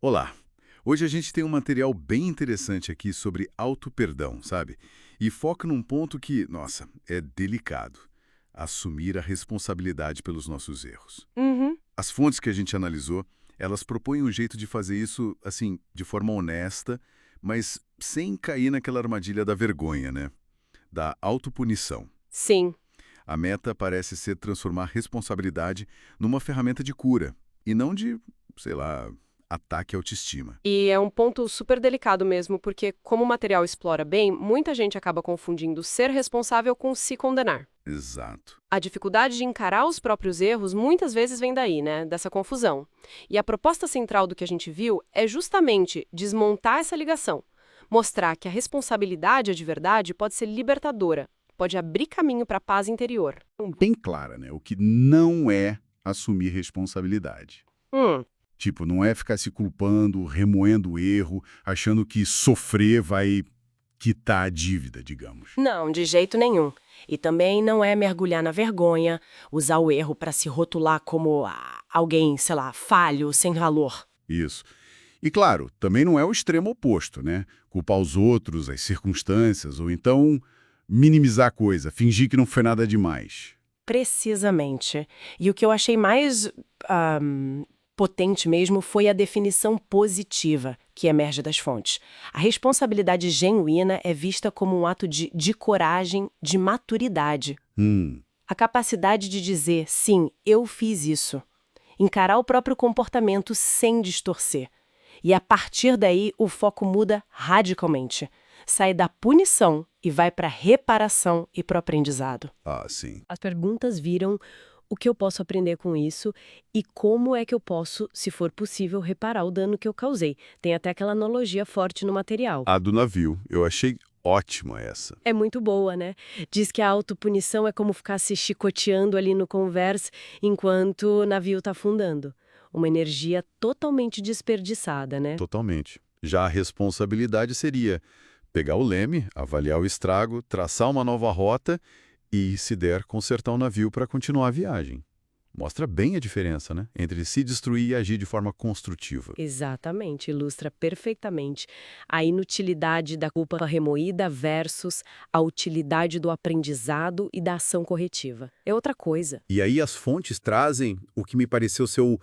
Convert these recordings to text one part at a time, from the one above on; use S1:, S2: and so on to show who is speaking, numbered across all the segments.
S1: Olá! Hoje a gente tem um material bem interessante aqui sobre auto-perdão, sabe? E foca num ponto que, nossa, é delicado. Assumir a responsabilidade pelos nossos erros.
S2: Uhum.
S1: As fontes que a gente analisou, elas propõem um jeito de fazer isso, assim, de forma honesta, mas sem cair naquela armadilha da vergonha, né? Da autopunição.
S2: Sim.
S1: A meta parece ser transformar a responsabilidade numa ferramenta de cura, e não de, sei lá, ataque à autoestima.
S2: E é um ponto super delicado mesmo, porque como o material explora bem, muita gente acaba confundindo ser responsável com se condenar.
S1: Exato.
S2: A dificuldade de encarar os próprios erros muitas vezes vem daí, né? Dessa confusão. E a proposta central do que a gente viu é justamente desmontar essa ligação. Mostrar que a responsabilidade de verdade pode ser libertadora, pode abrir caminho para a paz interior.
S1: Então, bem clara, né? O que não é assumir responsabilidade.
S2: Hum.
S1: Tipo, não é ficar se culpando, remoendo o erro, achando que sofrer vai quitar a dívida, digamos.
S2: Não, de jeito nenhum. E também não é mergulhar na vergonha, usar o erro para se rotular como alguém, sei lá, falho, sem valor.
S1: Isso. E claro, também não é o extremo oposto, né? Culpar os outros, as circunstâncias, ou então minimizar a coisa, fingir que não foi nada demais.
S2: Precisamente. E o que eu achei mais potente mesmo foi a definição positiva que emerge das fontes. A responsabilidade genuína é vista como um ato de coragem, de maturidade.
S1: Hum,
S2: A capacidade de dizer, sim, eu fiz isso. Encarar o próprio comportamento sem distorcer. E a partir daí, o foco muda radicalmente. Sai da punição e vai para reparação e para o aprendizado.
S1: sim.
S2: As perguntas viram o que eu posso aprender com isso e como é que eu posso, se for possível, reparar o dano que eu causei. Tem até aquela analogia forte no material.
S1: A do navio. Eu achei ótima essa.
S2: É muito boa, né? Diz que a autopunição é como ficar se chicoteando ali no converse enquanto o navio está afundando. Uma energia totalmente desperdiçada, né?
S1: Totalmente. Já a responsabilidade seria pegar o leme, avaliar o estrago, traçar uma nova rota e, se der, consertar o navio para continuar a viagem. Mostra bem a diferença, né? Entre se destruir e agir de forma construtiva.
S2: Exatamente, ilustra perfeitamente a inutilidade da culpa remoída versus a utilidade do aprendizado e da ação corretiva. É outra coisa.
S3: E aí as fontes trazem o que me pareceu ser o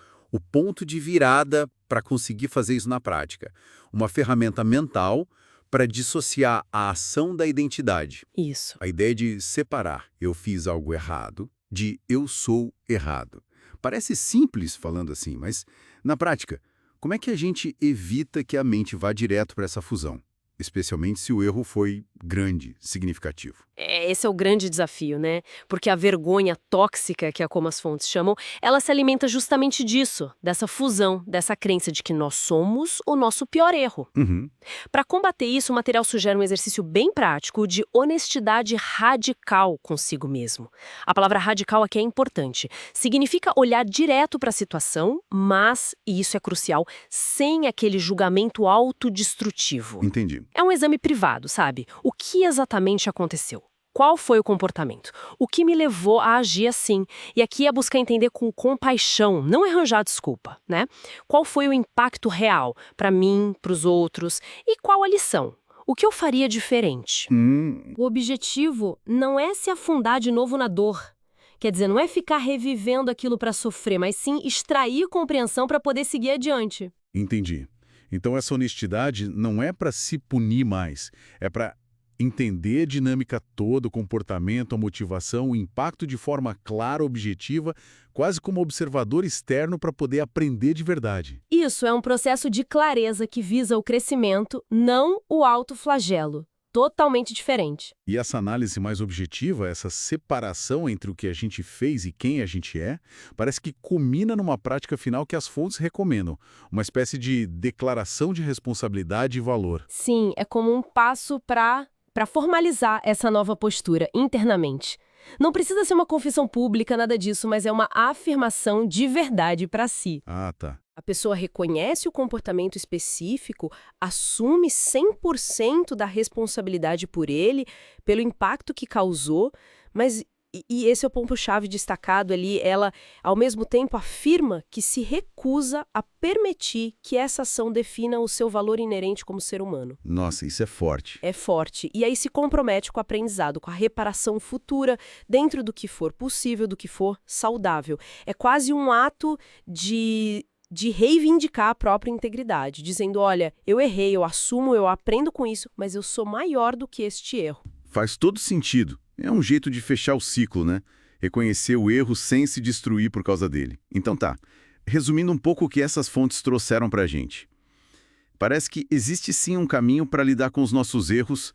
S3: ponto de virada para conseguir fazer isso na prática. Uma ferramenta mental para dissociar a ação da identidade.
S2: Isso.
S3: A ideia de separar eu fiz algo errado de eu sou errado. Parece simples falando assim, mas na prática, como é que a gente evita que a mente vá direto para essa fusão? Especialmente se o erro foi grande, significativo.
S2: Esse é o grande desafio, né? Porque a vergonha tóxica, que é como as fontes chamam, ela se alimenta justamente disso, dessa fusão, dessa crença de que nós somos o nosso pior erro.
S1: Uhum.
S2: Para combater isso, o material sugere um exercício bem prático de honestidade radical consigo mesmo. A palavra radical aqui é importante. Significa olhar direto para a situação, mas, e isso é crucial, sem aquele julgamento autodestrutivo.
S1: Entendi.
S2: É um exame privado, sabe? O que exatamente aconteceu? Qual foi o comportamento? O que me levou a agir assim? E aqui é buscar entender com compaixão, não é arranjar desculpa, né? Qual foi o impacto real para mim, para os outros? E qual a lição? O que eu faria diferente? O objetivo não é se afundar de novo na dor. Quer dizer, não é ficar revivendo aquilo para sofrer, mas sim extrair compreensão para poder seguir adiante.
S1: Entendi. Então essa honestidade não é para se punir mais, é para entender a dinâmica toda, o comportamento, a motivação, o impacto de forma clara, objetiva, quase como observador externo para poder aprender de verdade.
S2: Isso é um processo de clareza que visa o crescimento, não o autoflagelo. Totalmente diferente.
S1: E essa análise mais objetiva, essa separação entre o que a gente fez e quem a gente é, parece que culmina numa prática final que as fontes recomendam, uma espécie de declaração de responsabilidade e valor.
S2: Sim, é como um passo para formalizar essa nova postura internamente. Não precisa ser uma confissão pública, nada disso, mas é uma afirmação de verdade para si.
S1: Ah, tá.
S2: A pessoa reconhece o comportamento específico, assume 100% da responsabilidade por ele, pelo impacto que causou, mas E esse é o ponto-chave destacado ali. Ela, ao mesmo tempo, afirma que se recusa a permitir que essa ação defina o seu valor inerente como ser humano.
S1: Nossa, isso é forte.
S2: É forte. E aí se compromete com o aprendizado, com a reparação futura, dentro do que for possível, do que for saudável. É quase um ato de reivindicar a própria integridade, dizendo, olha, eu errei, eu assumo, eu aprendo com isso, mas eu sou maior do que este erro.
S1: Faz todo sentido. É um jeito de fechar o ciclo, né? Reconhecer o erro sem se destruir por causa dele. Então tá, resumindo um pouco o que essas fontes trouxeram pra gente. Parece que existe sim um caminho para lidar com os nossos erros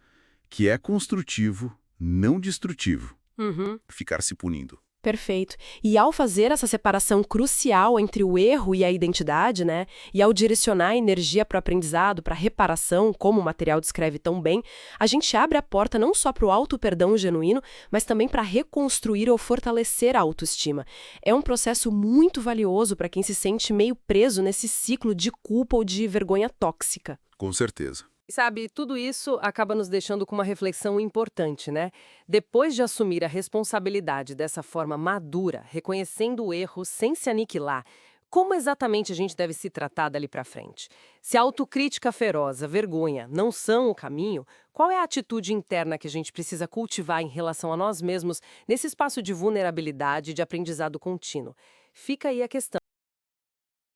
S1: que é construtivo, não destrutivo.
S2: Uhum.
S1: Ficar se punindo.
S2: Perfeito. E ao fazer essa separação crucial entre o erro e a identidade, né, e ao direcionar a energia para o aprendizado, para a reparação, como o material descreve tão bem, a gente abre a porta não só para o auto-perdão genuíno, mas também para reconstruir ou fortalecer a autoestima. É um processo muito valioso para quem se sente meio preso nesse ciclo de culpa ou de vergonha tóxica.
S3: Com certeza.
S2: Sabe, tudo isso acaba nos deixando com uma reflexão importante, né? Depois de assumir a responsabilidade dessa forma madura, reconhecendo o erro sem se aniquilar, como exatamente a gente deve se tratar dali pra frente? Se a autocrítica feroz, a vergonha, não são o caminho, qual é a atitude interna que a gente precisa cultivar em relação a nós mesmos nesse espaço de vulnerabilidade e de aprendizado contínuo? Fica aí a questão.